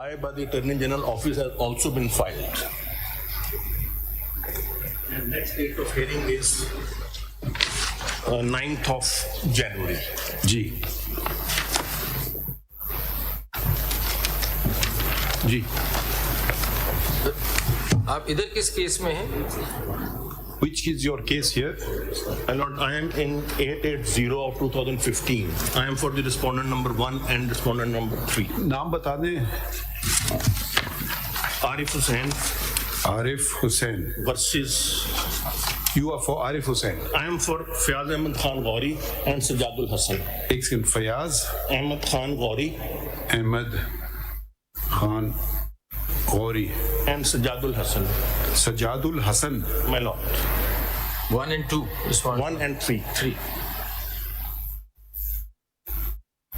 by the Attorney General Office has also been filed. And next date of hearing is 9th of January. जी जी आप इधर किस case में हैं? Which is your case here? My Lord, I am in 880 of 2015. I am for the respondent number 1 and respondent number 3. नाम बता दें. Arif Hussain Arif Hussain. versus You are for Arif Hussain. I am for Faez Ahmed Khan Gauri and Sajadul Hassan. एक second. Fayaz Ahmed Khan Gauri Ahmed Khan Gauri and Sajadul Hassan. Sajadul Hassan. My Lord, 1 and 2 respond. 1 and 3. 3.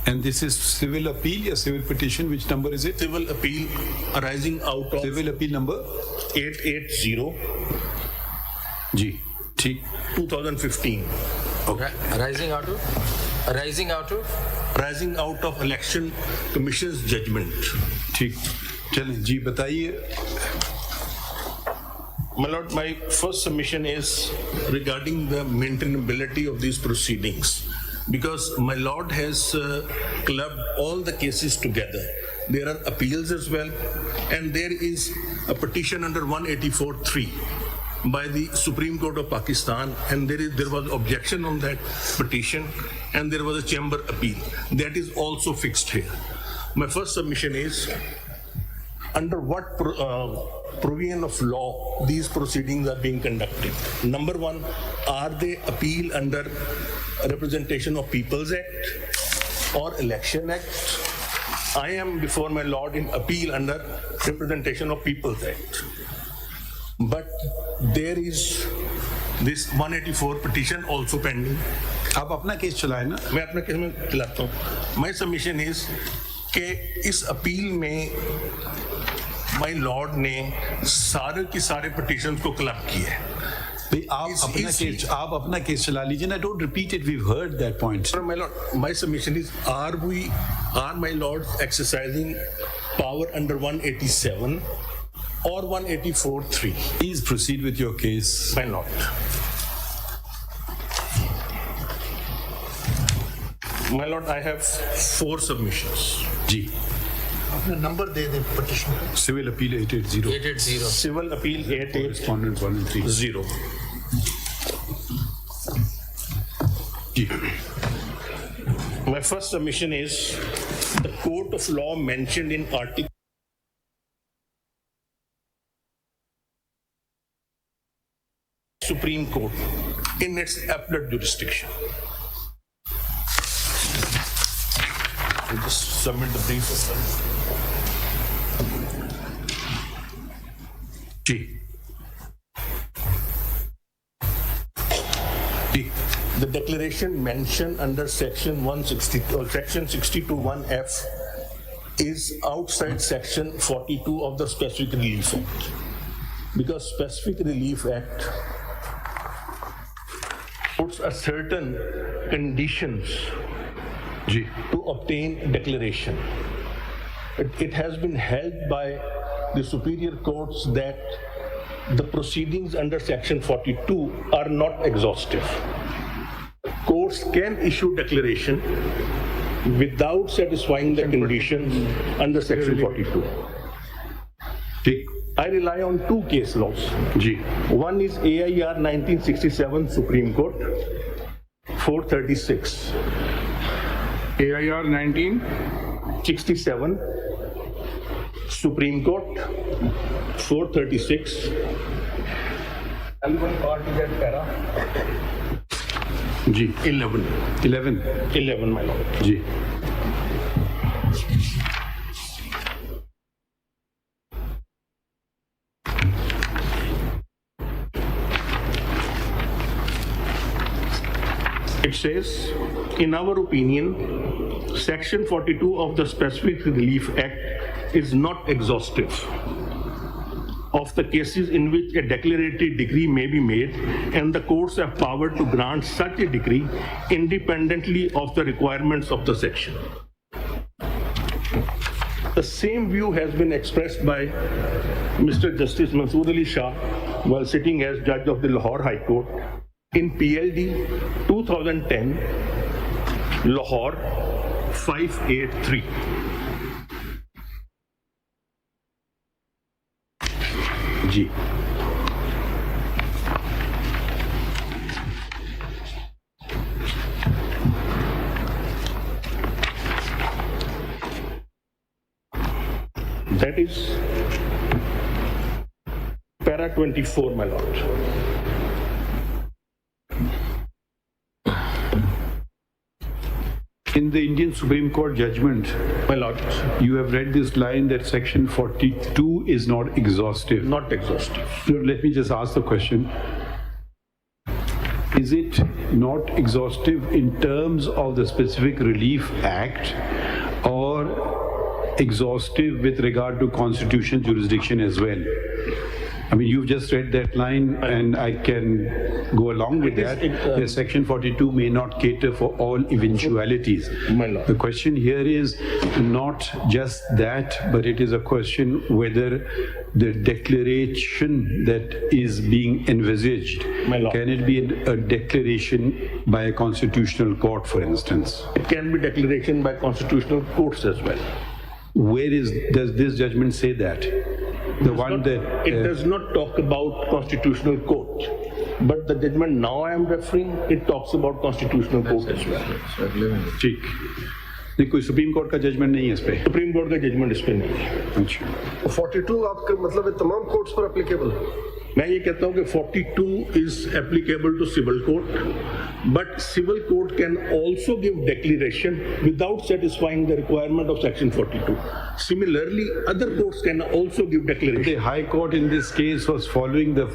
And this is civil appeal or civil petition? Which number is it? Civil appeal arising out of Civil appeal number? 880 जी ठीक. 2015. Arising out of Election Commission's judgment. ठीक. चलें जी बताइए. My Lord, my first submission is regarding the maintainability of these proceedings, because my Lord has clubbed all the cases together. There are appeals as well, and there is a petition under 184(3) by the Supreme Court of Pakistan, and there was objection on that petition, and there was a chamber appeal. That is also fixed here. My first submission is, under what provision of law these proceedings are being conducted? Number 1, are they appeal under Representation of People's Act or Election Act? I am before my Lord in appeal under Representation of People's Act. But there is this 184 petition also pending. आप अपना case चलाए ना. मैं अपना case में चलाता हूँ. My submission is कि इस अपील में माय लॉर्ड ने सारे की सारे पिटीशंस को क्लब किए हैं. भाई आप अपना केस चला लीजिए ना. Don't repeat it. We've heard that point. Sir, my lord, my submission is, are my lords exercising power under 187 or 184(3)? Please proceed with your case. My lord, my lord, I have 4 submissions. जी. अपना number दे दे petition का. Civil appeal 880. 880. Civil appeal 880. Respondents 1 and 3. जी. My first submission is, the court of law mentioned in Article Supreme Court in its appellate jurisdiction. I'll just submit the brief as well. जी. जी. The declaration mentioned under section 160 or section 62(1)(f) is outside section 42 of the Specific Relief Act, because Specific Relief Act puts a certain conditions जी. to obtain declaration. It has been held by the superior courts that the proceedings under section 42 are not exhaustive. Courts can issue declaration without satisfying the conditions under section 42. ठीक. I rely on 2 case laws. Ji. One is AIR 1967 Supreme Court 436. AIR 67 Supreme Court 436. L1 part is at para ji. 11. 11, my lord. Ji. It says, in our opinion, section 42 of the Specific Relief Act is not exhaustive of the cases in which a declaratory decree may be made, and the courts have power to grant such a decree independently of the requirements of the section. The The same view has been expressed by Mr. Justice Mansoor Ali Shah while sitting as judge of the Lahore High Court in PLD 2010, Lahore 583. Ji. That is para 24, my lord. In the Indian Supreme Court judgment, My lord, you have read this line that section 42 is not exhaustive. not exhaustive. So let me just ask the question. Is it not exhaustive in terms of the specific relief act or exhaustive with regard to constitutional jurisdiction as well? I mean, you've just read that line and I can go along with that. The section 42 may not cater for all eventualities. My lord. The question here is not just that, but it is a question whether the declaration that is being envisaged, My lord. can it be a declaration by a constitutional court, for instance? It can be declaration by constitutional courts as well. Does this judgment say that? The one that It does not talk about constitutional court, but the judgment now I am referring, it talks about constitutional court as well. ठीक नहीं, कोई supreme court का judgement नहीं है इस पे। Supreme court का judgement इस पे नहीं है। अच्छा, 42 आपका मतलब है तमाम कोर्ट्स पर एप्लीकेबल? मैं ये कहता हूँ कि 42 is applicable to civil court, but civil court can also give declaration without satisfying the requirement of section 42. Similarly, other courts can also give the declaration. High Court in this case was following the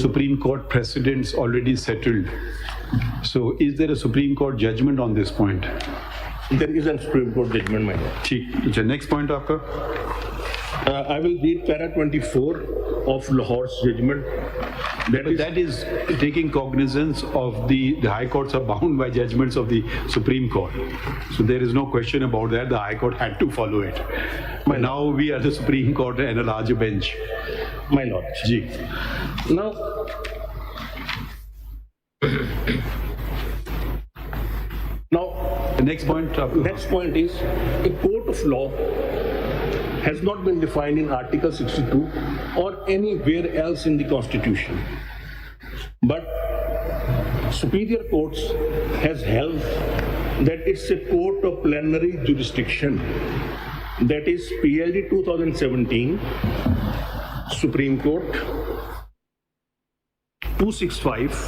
Supreme Court precedents already settled. So, is there a Supreme Court judgment on this point? There is a Supreme Court judgment, my lord. ठीक, अच्छा, next point आपका? I will read para 24 of Lahore's judgment. That is taking cognizance of the High Courts are bound by judgments of the Supreme Court. So there is no question about that. The High Court had to follow it. But now we are the Supreme Court and a larger bench. My lord. Ji. Now, The next point. next point is a court of law has not been defined in Article 62 or anywhere else in the Constitution. But Superior Courts has held that it's a court of plenary jurisdiction. That is PLD 2017, Supreme Court 265.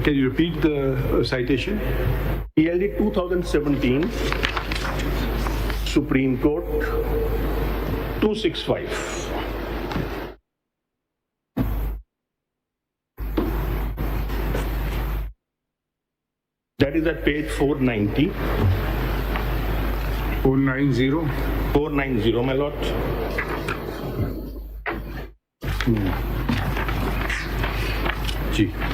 Can you repeat the citation? PLD 2017, Supreme Court 265. That is at page 490. 490. 490, my lord. Ji.